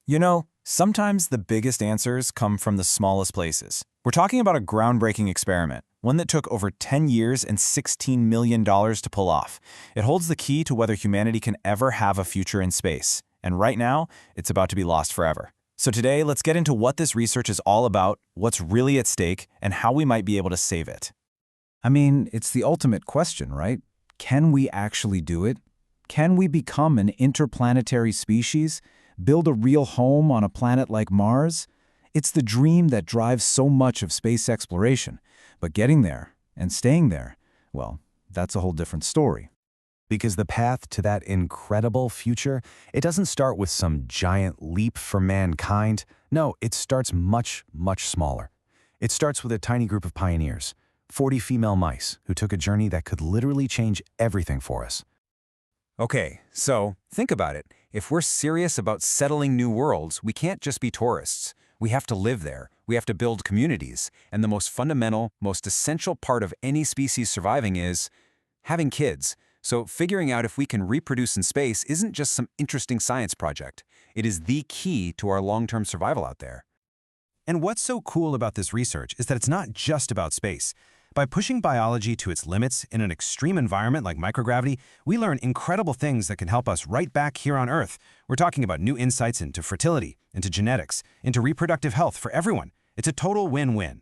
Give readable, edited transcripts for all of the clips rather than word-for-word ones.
You know, sometimes the biggest answers come from the smallest places. We're talking about a groundbreaking experiment, one that took over 10 years and $16 million to pull off. It holds the key to whether humanity can ever have a future in space. And right now, it's about to be lost forever. So today, let's get into what this research is all about, what's really at stake, and how we might be able to save it. I mean, it's the ultimate question, right? Can we actually do it? Can we become an interplanetary species? Build a real home on a planet like Mars? It's the dream that drives so much of space exploration. But getting there and staying there, well, that's a whole different story. Because the path to that incredible future, it doesn't start with some giant leap for mankind. No, it starts much, much smaller. It starts with a tiny group of pioneers, 40 female mice, who took a journey that could literally change everything for us. Okay, so think about it. If we're serious about settling new worlds, we can't just be tourists. We have to live there. We have to build communities. And the most fundamental, most essential part of any species surviving is having kids. So figuring out if we can reproduce in space isn't just some interesting science project. It is the key to our long-term survival out there. And what's so cool about this research is that it's not just about space. By pushing biology to its limits in an extreme environment like microgravity, we learn incredible things that can help us right back here on Earth. We're talking about new insights into fertility, into genetics, into reproductive health for everyone. It's a total win-win.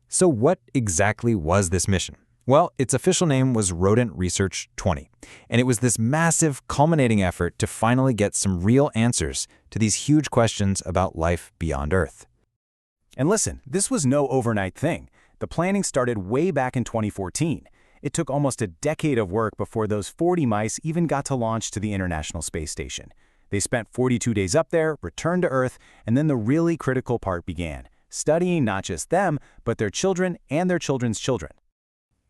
So what exactly was this mission? Well, its official name was Rodent Research 20, and it was this massive, culminating effort to finally get some real answers to these huge questions about life beyond Earth. And listen, this was no overnight thing. The planning started way back in 2014. It took almost a decade of work before those 40 mice even got to launch to the International Space Station. They spent 42 days up there, returned to Earth, and then the really critical part began, studying not just them, but their children and their children's children.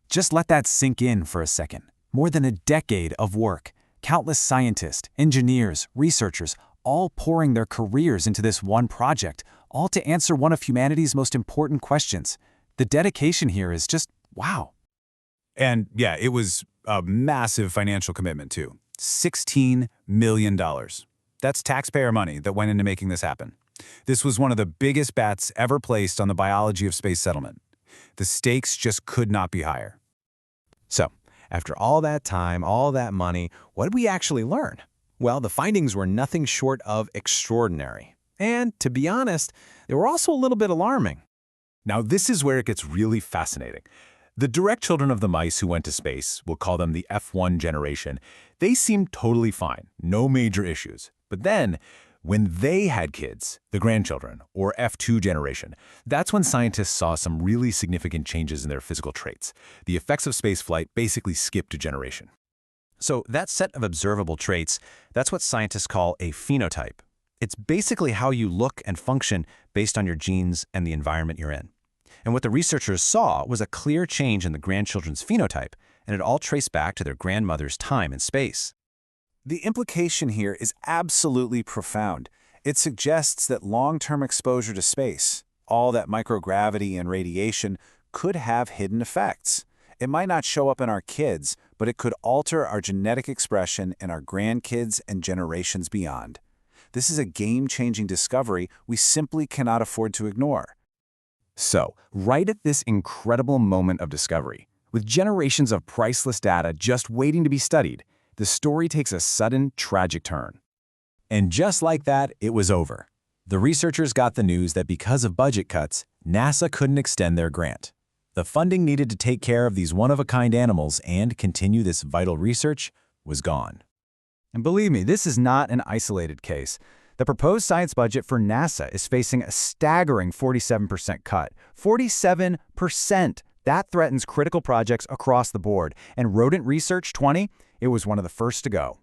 Just let that sink in for a second. More than a decade of work. Countless scientists, engineers, researchers, all pouring their careers into this one project, all to answer one of humanity's most important questions. The dedication here is just, wow. And yeah, it was a massive financial commitment too. $16 million. That's taxpayer money that went into making this happen. This was one of the biggest bets ever placed on the biology of space settlement. The stakes just could not be higher. So, after all that time, all that money, what did we actually learn? Well, the findings were nothing short of extraordinary. And, to be honest, they were also a little bit alarming. Now, this is where it gets really fascinating. The direct children of the mice who went to space, we'll call them the F1 generation, they seemed totally fine, no major issues. But then, when they had kids, the grandchildren, or F2 generation, that's when scientists saw some really significant changes in their physical traits. The effects of spaceflight basically skipped a generation. So that set of observable traits, that's what scientists call a phenotype. It's basically how you look and function based on your genes and the environment you're in. And what the researchers saw was a clear change in the grandchildren's phenotype, and it all traced back to their grandmother's time in space. The implication here is absolutely profound. It suggests that long-term exposure to space, all that microgravity and radiation, could have hidden effects. It might not show up in our kids, but it could alter our genetic expression in our grandkids and generations beyond. This is a game-changing discovery we simply cannot afford to ignore. So, right at this incredible moment of discovery, with generations of priceless data just waiting to be studied, the story takes a sudden, tragic turn. And just like that, it was over. The researchers got the news that because of budget cuts, NASA couldn't extend their grant. The funding needed to take care of these one-of-a-kind animals and continue this vital research was gone. And believe me, this is not an isolated case. The proposed science budget for NASA is facing a staggering 47% cut. 47%! That threatens critical projects across the board. And Rodent Research 20, it was one of the first to go.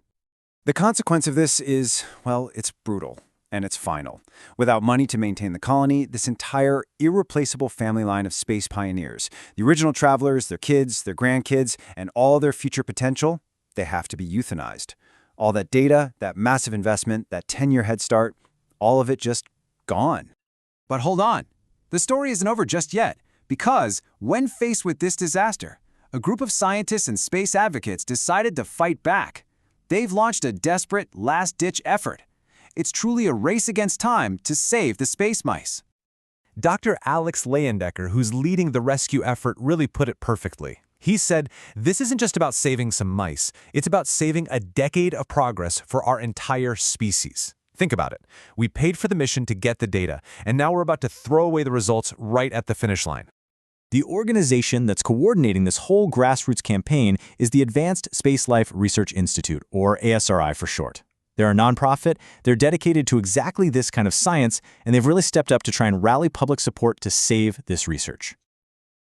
The consequence of this is, well, it's brutal, and it's final. Without money to maintain the colony, this entire irreplaceable family line of space pioneers, the original travelers, their kids, their grandkids, and all their future potential, they have to be euthanized. All that data, that massive investment, that 10-year head start, all of it just gone. But hold on. The story isn't over just yet, because when faced with this disaster, a group of scientists and space advocates decided to fight back. They've launched a desperate, last-ditch effort. It's truly a race against time to save the space mice. Dr. Alex Leyendecker, who's leading the rescue effort, really put it perfectly. He said, this isn't just about saving some mice, it's about saving a decade of progress for our entire species. Think about it. We paid for the mission to get the data, and now we're about to throw away the results right at the finish line. The organization that's coordinating this whole grassroots campaign is the Advanced Space Life Research Institute, or ASRI for short. They're a nonprofit, they're dedicated to exactly this kind of science, and they've really stepped up to try and rally public support to save this research.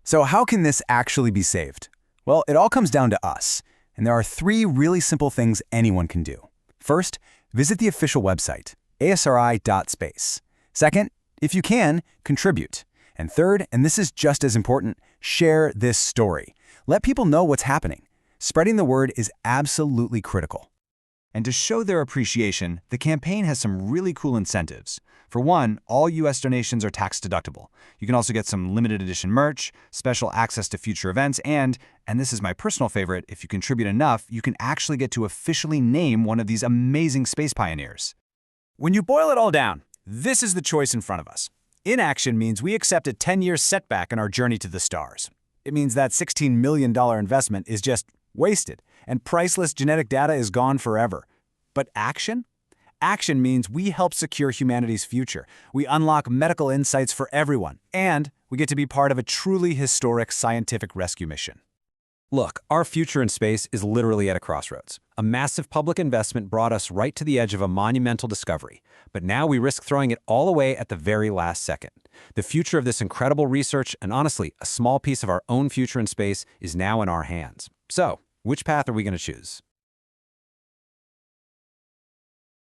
So how can this actually be saved? Well, it all comes down to us, and there are 3 really simple things anyone can do. First, visit the official website, asri.space. Second, if you can, contribute. And third, and this is just as important, share this story. Let people know what's happening. Spreading the word is absolutely critical. And to show their appreciation, the campaign has some really cool incentives. For one, all U.S. donations are tax-deductible. You can also get some limited edition merch, special access to future events, and this is my personal favorite, if you contribute enough, you can actually get to officially name one of these amazing space pioneers. When you boil it all down, this is the choice in front of us. Inaction means we accept a 10-year setback in our journey to the stars. It means that $16 million investment is just wasted, and priceless genetic data is gone forever. But action? Action means we help secure humanity's future. We unlock medical insights for everyone, and we get to be part of a truly historic scientific rescue mission. Look, our future in space is literally at a crossroads. A massive public investment brought us right to the edge of a monumental discovery, but now we risk throwing it all away at the very last second. The future of this incredible research, and honestly, a small piece of our own future in space, is now in our hands. So, which path are we going to choose?